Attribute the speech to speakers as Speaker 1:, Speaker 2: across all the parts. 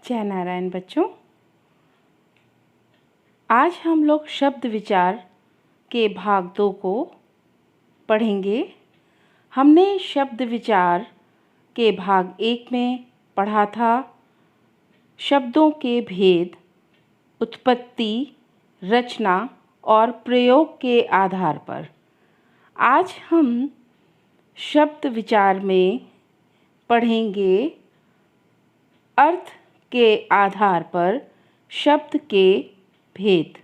Speaker 1: जय नारायण बच्चों, आज हम लोग शब्द विचार के भाग 2 को पढ़ेंगे। हमने शब्द विचार के भाग 1 में पढ़ा था शब्दों के भेद, उत्पत्ति, रचना और प्रयोग के आधार पर। आज हम शब्द विचार में पढ़ेंगे अर्थ के आधार पर शब्द के भेद।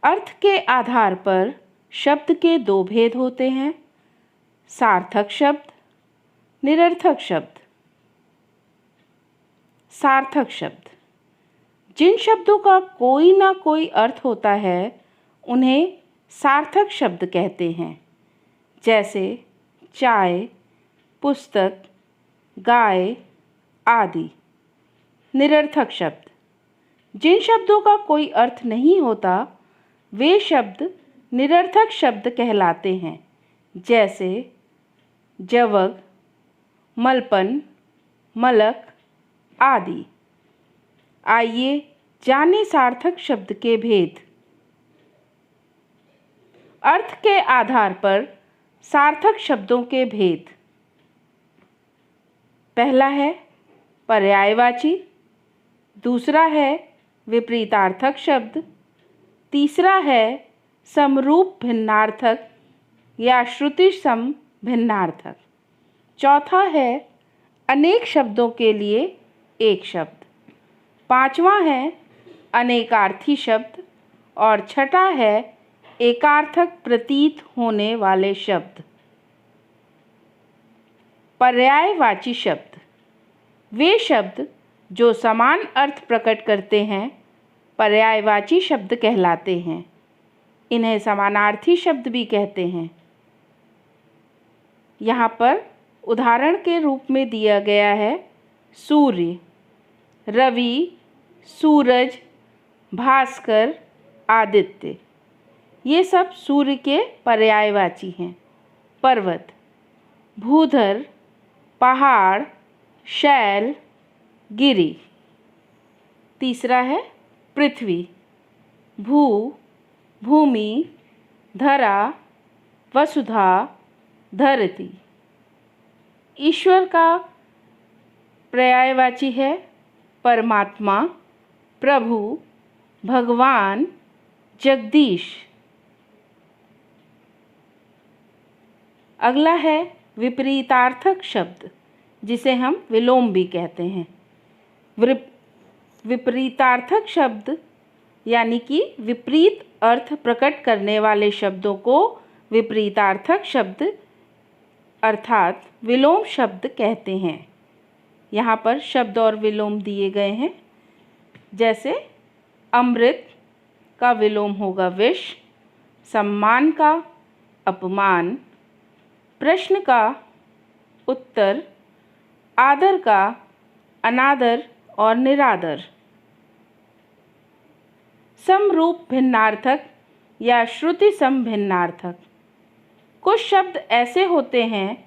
Speaker 1: अर्थ के आधार पर शब्द के 2 भेद होते हैं, सार्थक शब्द, निरर्थक शब्द। सार्थक शब्द जिन शब्दों का कोई ना कोई अर्थ होता है उन्हें सार्थक शब्द कहते हैं, जैसे चाय, पुस्तक, गाय आदि। निरर्थक शब्द जिन शब्दों का कोई अर्थ नहीं होता वे शब्द निरर्थक शब्द कहलाते हैं, जैसे जवग, मलपन, मलक आदि। आइए जानें सार्थक शब्द के भेद। अर्थ के आधार पर सार्थक शब्दों के भेद। पहला है पर्यायवाची, दूसरा है विपरीतार्थक शब्द, तीसरा है समरूप भिन्नार्थक या श्रुति सम भिन्नार्थक, चौथा है अनेक शब्दों के लिए एक शब्द, पांचवा है अनेकार्थी शब्द और छठा है एकार्थक प्रतीत होने वाले शब्द। पर्यायवाची शब्द वे शब्द जो समान अर्थ प्रकट करते हैं पर्यायवाची शब्द कहलाते हैं। इन्हें समानार्थी शब्द भी कहते हैं। यहाँ पर उदाहरण के रूप में दिया गया है सूर्य, रवि, सूरज, भास्कर, आदित्य। ये सब सूर्य के पर्यायवाची हैं। पर्वत, भूधर, पहाड़, शैल, गिरि। तीसरा है पृथ्वी, भू, भूमि, धरा, वसुधा, धरती। ईश्वर का पर्यायवाची है परमात्मा, प्रभु, भगवान, जगदीश। अगला है विपरीतार्थक शब्द, जिसे हम विलोम भी कहते हैं। विपरीतार्थक शब्द यानी कि विपरीत अर्थ प्रकट करने वाले शब्दों को विपरीतार्थक शब्द अर्थात विलोम शब्द कहते हैं। यहाँ पर शब्द और विलोम दिए गए हैं, जैसे अमृत का विलोम होगा विष, सम्मान का अपमान, प्रश्न का उत्तर, आदर का अनादर और निरादर। समरूप भिन्नार्थक या श्रुति सम भिन्नार्थक कुछ शब्द ऐसे होते हैं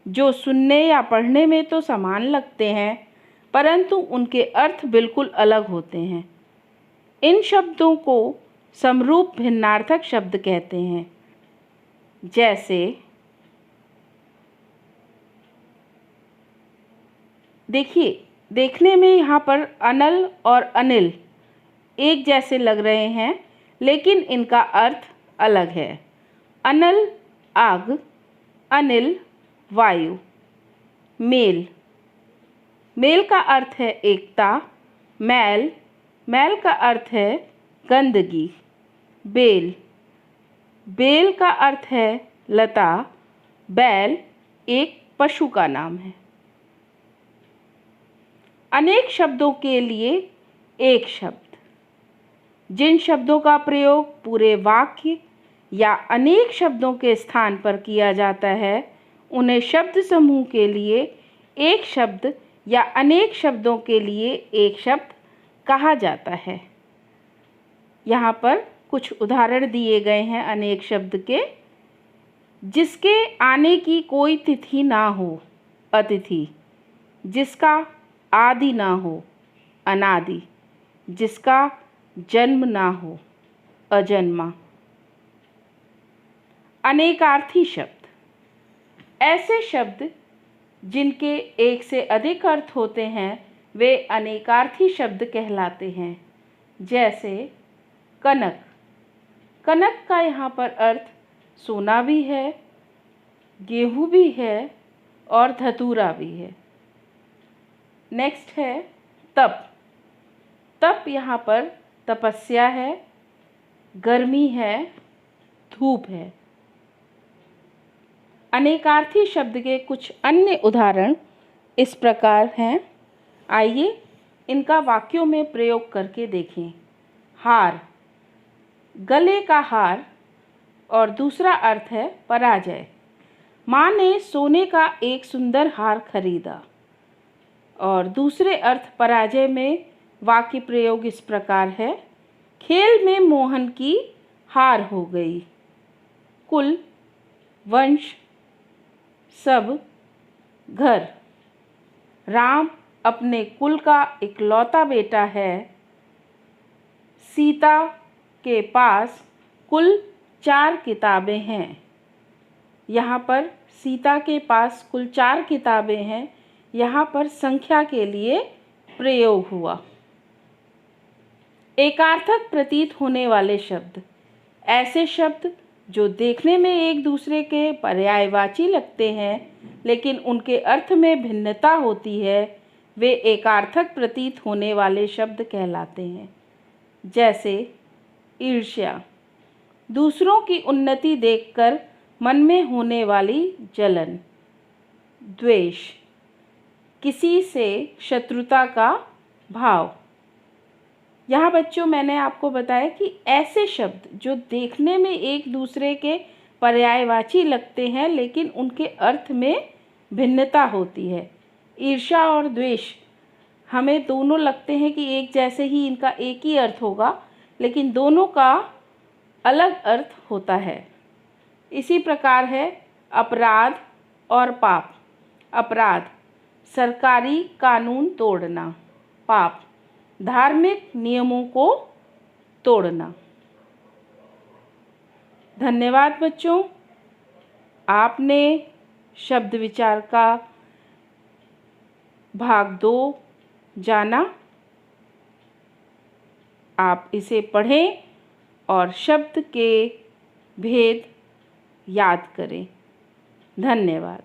Speaker 1: जो सुनने या पढ़ने में तो समान लगते हैं परंतु उनके अर्थ बिल्कुल अलग होते हैं। इन शब्दों को समरूप भिन्नार्थक शब्द कहते हैं। जैसे देखिए, देखने में यहाँ पर अनल और अनिल एक जैसे लग रहे हैं लेकिन इनका अर्थ अलग है। अनल आग, अनिल वायु। मेल, मेल का अर्थ है एकता। मैल, मैल का अर्थ है गंदगी। बेल, बेल का अर्थ है लता। बैल एक पशु का नाम है। अनेक शब्दों के लिए एक शब्द जिन शब्दों का प्रयोग पूरे वाक्य या अनेक शब्दों के स्थान पर किया जाता है उन्हें शब्द समूह के लिए एक शब्द या अनेक शब्दों के लिए एक शब्द कहा जाता है। यहाँ पर कुछ उदाहरण दिए गए हैं अनेक शब्द के, जिसके आने की कोई तिथि ना हो, अतिथि। जिसका आदि ना हो, अनादि। जिसका जन्म ना हो, अजन्मा। अनेकार्थी शब्द, ऐसे शब्द जिनके एक से अधिक अर्थ होते हैं वे अनेकार्थी शब्द कहलाते हैं। जैसे कनक। कनक का यहाँ पर अर्थ सोना भी है, गेहूँ भी है और धतूरा भी है। नेक्स्ट है तप। तप यहाँ पर तपस्या है, गर्मी है, धूप है। अनेकार्थी शब्द के कुछ अन्य उदाहरण इस प्रकार हैं। आइए इनका वाक्यों में प्रयोग करके देखें। हार, गले का हार और दूसरा अर्थ है पराजय। माँ ने सोने का एक सुंदर हार खरीदा। और दूसरे अर्थ पराजय में वाक्य प्रयोग इस प्रकार है। खेल में मोहन की हार हो गई। कुल, वंश, सब, घर। राम अपने कुल का इकलौता बेटा है। सीता के पास कुल 4 किताबें हैं। यहाँ पर सीता के पास कुल 4 किताबें हैं। यहाँ पर संख्या के लिए प्रयोग हुआ। एकार्थक प्रतीत होने वाले शब्द, ऐसे शब्द जो देखने में एक दूसरे के पर्यायवाची लगते हैं लेकिन उनके अर्थ में भिन्नता होती है, वे एकार्थक प्रतीत होने वाले शब्द कहलाते हैं। जैसे ईर्ष्या, दूसरों की उन्नति देखकर मन में होने वाली जलन। द्वेष, किसी से शत्रुता का भाव। यहाँ बच्चों मैंने आपको बताया कि ऐसे शब्द जो देखने में एक दूसरे के पर्यायवाची लगते हैं लेकिन उनके अर्थ में भिन्नता होती है। ईर्ष्या और द्वेष हमें दोनों लगते हैं कि एक जैसे ही इनका एक ही अर्थ होगा, लेकिन दोनों का अलग अर्थ होता है। इसी प्रकार है अपराध और पाप। अपराध, सरकारी कानून तोड़ना। पाप, धार्मिक नियमों को तोड़ना। धन्यवाद बच्चों, आपने शब्द विचार का भाग 2 जाना। आप इसे पढ़ें और शब्द के भेद याद करें। धन्यवाद।